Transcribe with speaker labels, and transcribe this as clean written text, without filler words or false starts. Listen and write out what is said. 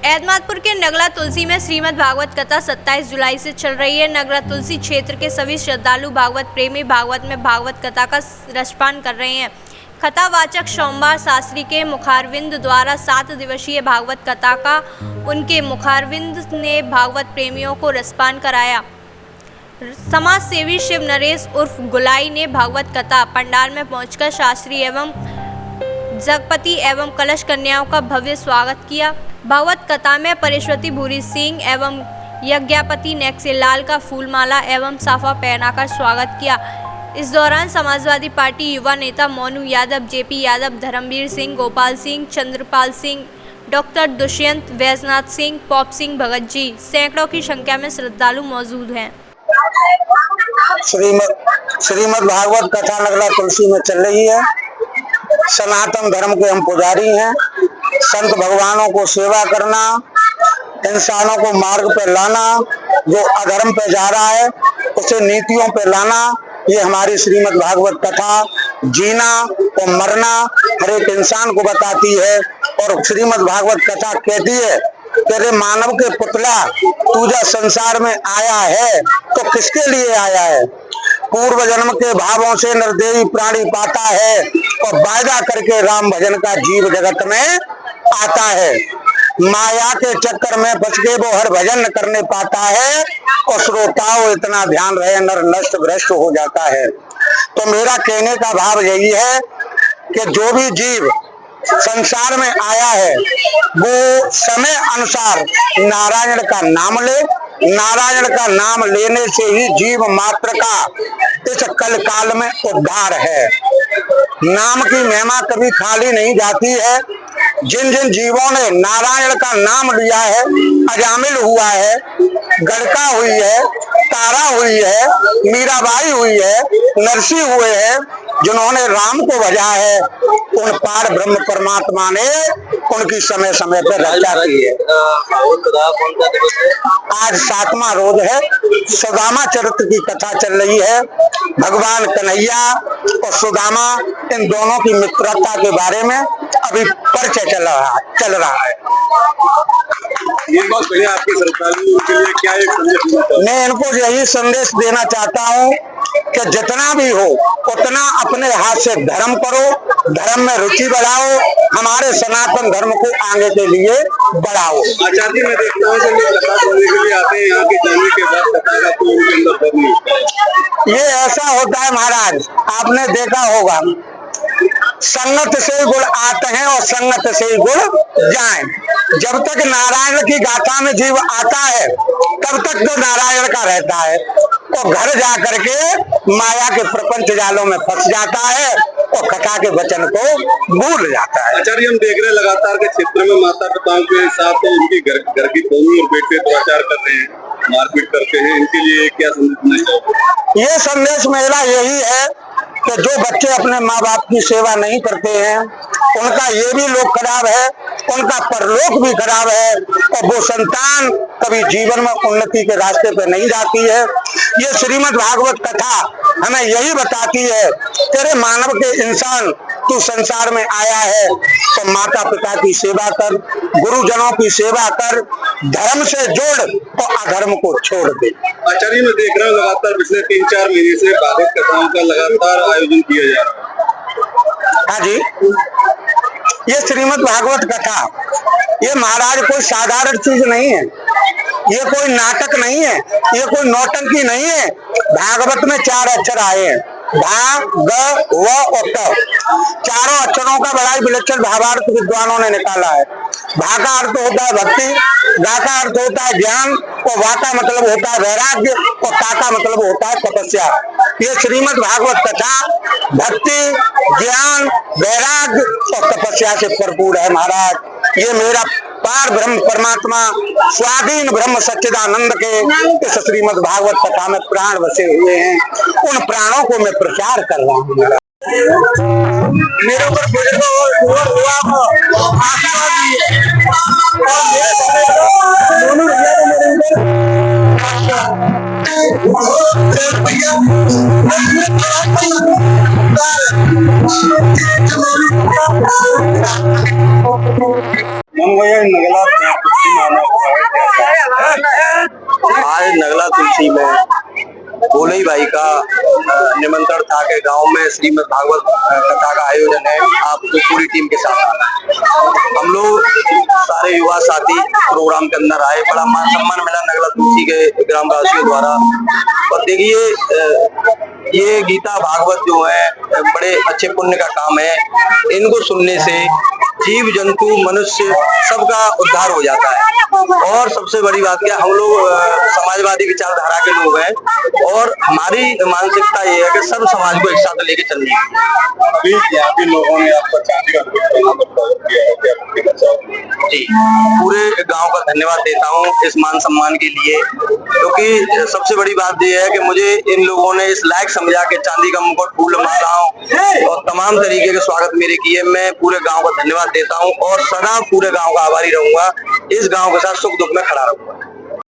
Speaker 1: एतमादपुर के नगला तुलसी में श्रीमद् भागवत कथा 27 जुलाई से चल रही है। नगला तुलसी क्षेत्र के सभी श्रद्धालु भागवत प्रेमी भागवत में भागवत कथा का रसपान कर रहे हैं। कथावाचक सोमवार शास्त्री के मुखारविंद द्वारा 7 दिवसीय भागवत कथा का उनके मुखारविंद ने भागवत प्रेमियों को रसपान कराया। समाज सेवी शिव नरेश उर्फ गुलाई ने भागवत कथा पंडाल में पहुंचकर शास्त्री एवं जगपति एवं कलश कन्याओं का भव्य स्वागत किया। भागवत कथा में परेश्वती भूरी सिंह एवं यज्ञापति नेक्सेलाल का फूलमाला एवं साफा पहनाकर स्वागत किया। इस दौरान समाजवादी पार्टी युवा नेता मोनू यादव, जेपी यादव, धर्मवीर सिंह, गोपाल सिंह, चंद्रपाल सिंह, डॉक्टर दुष्यंत, वैजनाथ सिंह, पॉप सिंह भगत जी सैकड़ों की संख्या में श्रद्धालु मौजूद हैं।
Speaker 2: श्रीमद् भागवत कथा नगला तुलसी में चल रही है। सनातन धर्म के हम पुजारी हैं। संत भगवानों को सेवा करना, इंसानों को मार्ग पे लाना, जो अधर्म पे जा रहा है उसे नीतियों पे लाना, ये हमारी श्रीमद् भागवत कथा जीना और मरना हर एक इंसान को बताती है। और श्रीमद् भागवत कथा कहती है तेरे मानव के पुतला तू जब संसार में आया है तो किसके लिए आया है? पूर्व जन्म के भावों से निर्दयी प्राणी पाता है और वायदा करके राम भजन का जीव जगत में आता है। माया के चक्कर में फंस के वो हर भजन करने पाता है और श्रोताओं इतना ध्यान रहे नर नष्ट भ्रष्ट हो जाता है। तो मेरा कहने का भाव यही है कि जो भी जीव संसार में आया है वो समय अनुसार नारायण का नाम ले। नारायण का नाम लेने से ही जीव मात्र का इस कल काल में उद्धार है। नाम की महिमा कभी खाली नहीं जाती है। जिन जिन जीवों ने नारायण का नाम लिया है, अजामिल हुआ है, गड़का हुई है, तारा हुई है, मीराबाई हुई है, नरसी हुए हैं, जिन्होंने राम को भजा है, उन पार ब्रह्म परमात्मा ने उनकी समय समय पर रक्षा की है। आज 7वां रोज है। सुदामा चरित्र की कथा चल रही है। भगवान कन्हैया और सुदामा इन दोनों की मित्रता के बारे में अभी परिचय चल रहा है।
Speaker 3: ये बात पहले आपके श्रद्धालुओं के लिए क्या एक संदेश देना चाहते हैं?
Speaker 2: मैं इनको यही संदेश देना चाहता हूँ कि जितना भी हो उतना अपने हाथ से धर्म करो, धर्म में रुचि बढ़ाओ, हमारे सनातन धर्म को आगे के लिए बढ़ाओ।
Speaker 3: आचार्य में देखता हूँ कथा सुनने के लिए आते हैं, यहाँ के जाने के बाद कथा का तो उनके अंदर धर्म नहीं।
Speaker 2: ये ऐसा होता है महाराज, आपने देखा होगा संगत से गुण आते हैं और संगत से गुण जाएं। जब तक नारायण की गाथा में जीव आता है तब तक तो नारायण का रहता है और घर जा करके माया के प्रपंच जालों में फंस जाता है और कथा के वचन को भूल जाता है।
Speaker 3: आचार्य हम देख रहे हैं लगातार के क्षेत्र में माता पिताओं के साथ तो उनकी घर की बहू और बेटे दुराचार कर रहे हैं, मारपीट करते हैं, इनके लिए क्या संदेश देना चाहोगे?
Speaker 2: ये संदेश मेरा यही है कि जो बच्चे अपने माँ बाप की सेवा नहीं करते हैं उनका ये भी लोक खराब है, उनका परलोक भी खराब है और वो संतान कभी जीवन में उन्नति के रास्ते पे नहीं जाती है। ये श्रीमद् भागवत कथा हमें यही बताती है तेरे मानव के इंसान तू संसार में आया है तो माता पिता की सेवा कर, गुरुजनों की सेवा कर, धर्म से जोड़ और अधर्म को छोड़ दे।
Speaker 3: आचार्य मैं देख रहा हूँ लगातार पिछले 3-4 महीने से भागवत कथाओं का लगातार आयोजन किया जा रहा है।
Speaker 2: हाँ जी, ये श्रीमद् भागवत कथा ये महाराज कोई साधारण चीज नहीं है, ये कोई नाटक नहीं है, ये कोई नौटंकी नहीं है। भागवत में 4 अक्षर आए हैं, भा, ग, व और क। चारों अक्षरों का बड़ा ही विलक्षण भावार्थ विद्वानों ने निकाला है। भा का अर्थ होता है भक्ति, गा का अर्थ होता है ज्ञान और वा का मतलब होता है वैराग्य और का का मतलब होता है तपस्या। ये श्रीमद् भागवत कथा भक्ति, ज्ञान, वैराग्य और तपस्या से भरपूर है महाराज। ये मेरा पार ब्रह्म परमात्मा स्वाधीन ब्रह्म सच्चिदानंद के इस श्रीमद् भागवत कथा में प्राण बसे हुए हैं, उन प्राणों को मैं प्रचार कर रहा हूँ। मेरे ऊपर
Speaker 3: नगला
Speaker 4: श्रीमद् भागवत कथा का आयोजन है, आपको पूरी टीम के साथ आना है। हम लोग सारे युवा साथी प्रोग्राम के अंदर आए, बड़ा मान सम्मान मिला नगला तुलसी के ग्रामवासियों द्वारा। और देखिए ये गीता भागवत जो है बड़े अच्छे पुण्य का काम है, इनको सुनने से जीव जंतु मनुष्य सबका उद्धार हो जाता है। और सबसे बड़ी बात क्या, हम लोग समाजवादी विचारधारा के लोग हैं और हमारी मानसिकता ये है कि सब समाज को एक साथ लेके चलनी है।
Speaker 3: अभी यहाँ के लोगों ने आपका चांदी का किया है, क्या कहना चाहोगे?
Speaker 4: जी, पूरे गांव का धन्यवाद देता हूँ इस मान सम्मान के लिए, क्योंकि सबसे बड़ी बात यह है कि मुझे इन लोगों ने इस लायक समझा के चांदी का मुकुट, फूल मालाओं और तमाम तरीके के स्वागत मेरे किए। मैं पूरे गांव का धन्यवाद देता हूँ और सदा पूरे गांव का आभारी रहूंगा। इस गांव के साथ सुख दुख में खड़ा रहूंगा।